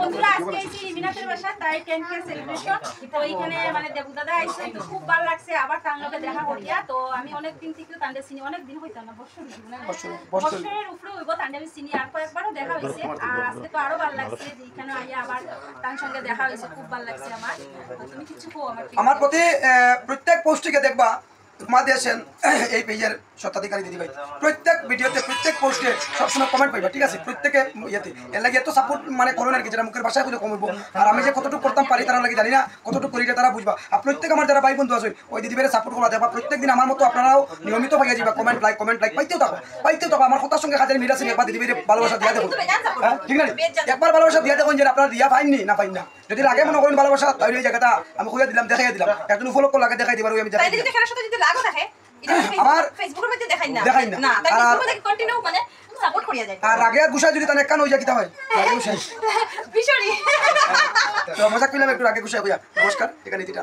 বন্ধুরা আজকে এই রিমিনাতের বাসা তাই 10K সেলিব্রেশন তো এইখানে মানে দেবু দাদা আইছে তো খুব ভালো লাগছে আবার তার লগে দেখা করিয়া তো আমি অনেক দিন থেকে তান্ডে চিনি অনেক দিন হইতো না বছরের উপরে হইব তান্ডে আমি চিনি আর কয়েকবারও দেখা হইছে আজকে তো আরো ভালো লাগছে যে এখানে আইয়া আবার তার সঙ্গে দেখা হইছে খুব ভালো লাগছে আমার তো তুমি কিছু কো আমার প্রতি প্রত্যেক পোস্টটিকে দেখবা মা দিয়েছেন এই পেজের স্বত্বাধিকারী দিদি ভাই প্রত্যেক ভিডিওতে প্রত্যেক পোস্টে সবসময় কমেন্ট পাইবা ঠিক আছে প্রত্যেকে ইয়েতে এর লাগে এত সাপোর্ট মানে করুন আর কি যেটা মুখের ভাষায় বুঝে কমবো আর আমি যে কতটুকু করতাম পারি তারা লাগে জানি না কতটুকু করিলে তারা বুঝবা আর প্রত্যেক আমার যারা ভাই বন্ধু আছে ওই দিদি ভাইয়ের সাপোর্ট করা দেবা প্রত্যেক দিন আমার মতো আপনারাও নিয়মিত পাইয়া যাবা কমেন্ট লাইক পাইতেও থাকো আমার কথার সঙ্গে হাজার মিল আছে একবার দিদি ভাইয়ের ভালোবাসা দিয়া দেখুন হ্যাঁ ঠিক না একবার ভালোবাসা দিয়া দেখুন যে আপনারা দিয়া পাইনি না পাইন না যদি লাগে মনে করেন ভালোবাসা তাহলে এই জায়গাটা আমি কইয়া দিলাম দেখাইয়া দিলাম একজন ফলো করে লাগে দেখাই দিবার আমি দেখাই তাই দেখার সাথে যদি লাগো থাকে আমার ফেসবুকের মধ্যে দেখাই না না তাই ফেসবুকে দেখি কন্টিনিউ মানে সাপোর্ট করিয়া যায় আর আগে আর গুছা যদি তানে কান হই যায় কিতা হয় আগে গুছাই বিশরি তো মজা কইলাম একটু আগে গুছাই কইয়া নমস্কার এখানে দিটা